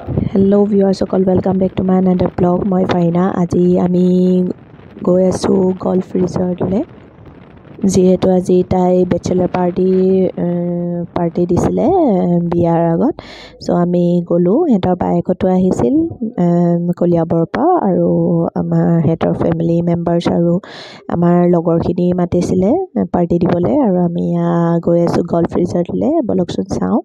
hello viewers सकल welcome back to my another blog मैं फाइना आज आमी गई आसो गल्फ रिजर्टले जीहेतु आज ताई बैचलर पार्टी दिसिले बियार आगत सो आमी गलो हेतर बायकतो आहिसिल कलियाबर पा आरो आमार हेतर फैमिली मेम्बार्स आरो आमार लगरखिनि मातिसिले पार्टी दिबले आरो आमी गई आसो गल्फ रिजर्टले बलकसुन चाও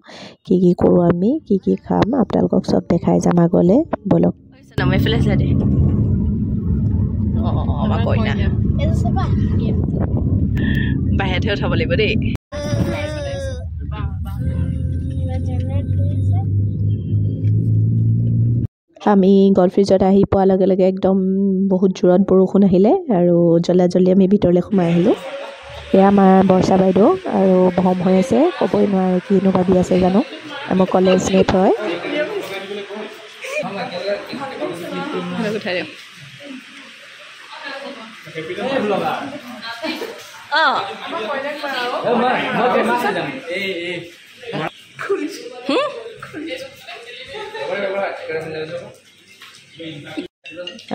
की करो आमी की खाम आपलोকক सब देखाय जाम आगले बलक नमे फेले जा दे আমাৰ কইনা এই সবা বাহিৰতে উঠাব লাগিব দেই আমি গল্ফ ৰিজৰ্ট আহি পোৱাৰ লগে লগে একদম বহুত জোৰত বৰষুণ আহিলে আৰু জল্দি আমি ভিতৰলৈ সোমাই আহিলোঁ এয়া আমাৰ বৰ্ষা বাইদেউ আৰু ভম হৈ আছে ক'বই নোৱাৰে কিনো ভাবি আছে জানো আমাৰ কলেজ মেট হয় উঠাই দিওঁ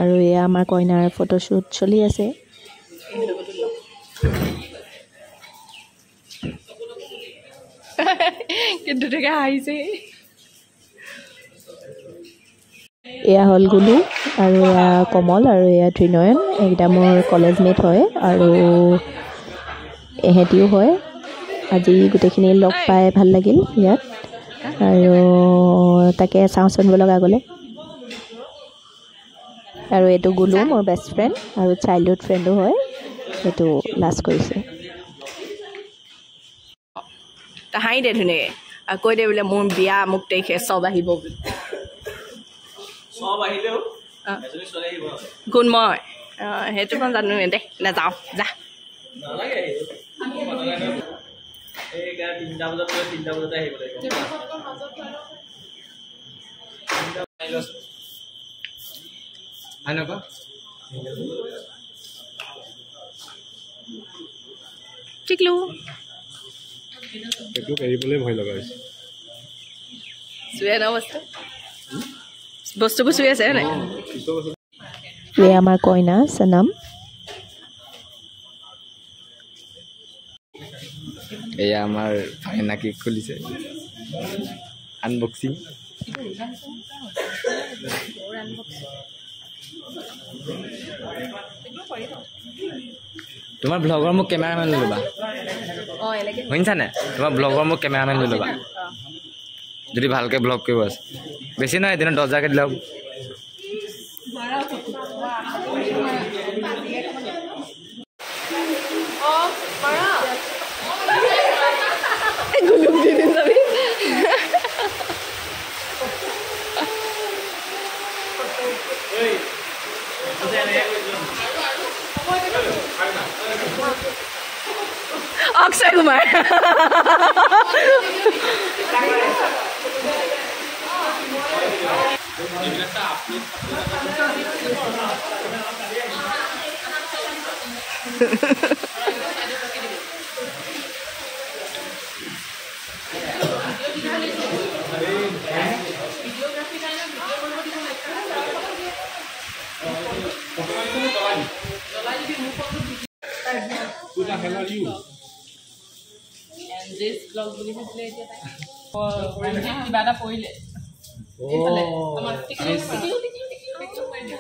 আৰু এয়া আমাৰ কইনাৰ ফটোশ্বুট চলি আছে কিন্তু দেখে হাইছে এয়া হল গুলু আৰু এয়া কমল আৰু এয়া ত্ৰিনয়ন এইটা মোৰ কলেজ মেট হয় আৰু এহেতিও হয় আজি গোটেইখিনি লগ পাই ভাল লাগিল ইয়াত আৰু তাকে চাওঁচোন বলক আগলে আৰু এটো গুলু মোৰ বেষ্ট ফ্ৰেন্ড আৰু চাইল্ডহুড ফ্ৰেন্ডো হয় এটো লাষ্ট কৰিছে হাঁহি দে ধুনীয়াকৈ আৰু কৈ দে বোলে মোৰ বিয়া মোক তাৰিখে চব আহিব কোন মই সেইটো মই জানো দে নাযাওঁ যা টিকলু একটু এৰিবলৈ ভয় লগা হৈছে চুৱে ন বস্তুবোৰ চুই আছে নাই এয়া আমাৰ কইনা সনম এয়া আমাৰ ফাইনা কেক খুলিছে আনবক্সিং তোমাৰ ব্লগৰ মোক কেমেৰামেন লৈ ল'বা শুনিছানে তোমাৰ ব্লগৰ মোক কেমেৰামেন লৈ ল'বা যদি ভালকৈ ব্লগ কৰিব আছে বেছি নহয় এদিনত 10,000কে দিলে অক্ষয় কুমাৰ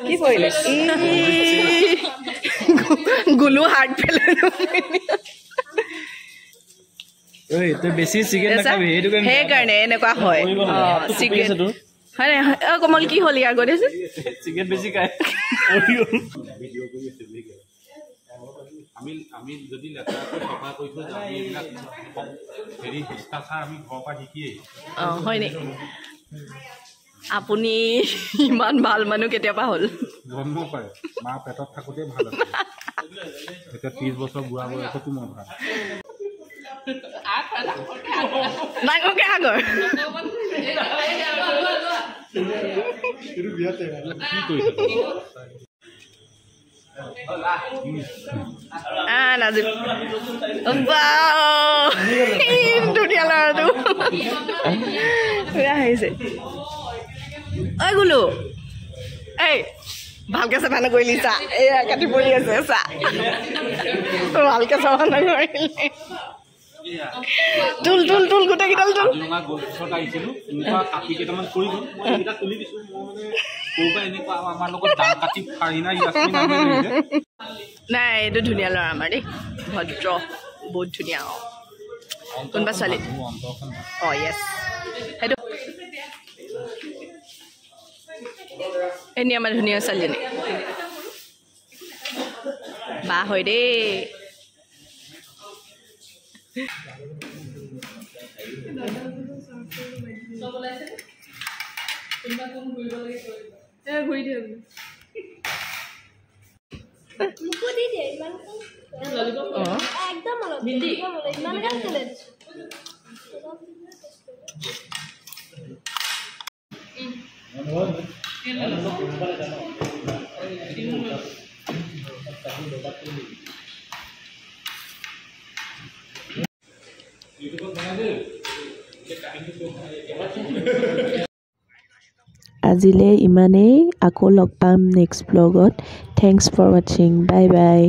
কি পৰিলে গুলু হাৰ্ট পেলে বেছি চিকেন নাখাবি সেইকাৰণে এনেকুৱা হয় চিকেন হয় কমল কি হ'ল ইয়াৰ আগতে চিকেন বেছি খায় আমি যদি লেতেৰাকৈ চফা কৰি থৈ যাওঁ এইবিলাক হেৰি শিষ্টাচাৰ আমি ঘৰৰ পৰা শিকিয়ে হয় নি আপুনি ইমান ভাল মানুহ কেতিয়াবা হ'ল জন্ম পাৰে মা পেটত থাকোঁতে ভাল আছিল এতিয়া 30 বছৰ বুঢ়া বয়সতো মই ভাল ডাঙৰকৈ আগৰ কি কৰিছে নাজিব ধুনীয়া ল'ৰাটো আহিছে গুলো এই ভালকে চাফা নকৰিলি চা এয়া কাটি পৰি আছে চা ভালকে চাফা নকৰিলি টুল টুল টুল গোটেই কেইডাল টুল নাই এইটো ধুনীয়া ল'ৰা আমাৰ দেই ভদ্ৰ বহুত ধুনীয়া কোনোবা ছোৱালী য়েছ সেইটো এনে আমাৰ ধুনীয়া ছোৱালীজনী বা হয় দেই আজিলে ইমানেই আকৌ লগ পাম নেক্সট ব্লগত থেংকছ ফৰ ৱাচিং বাই বাই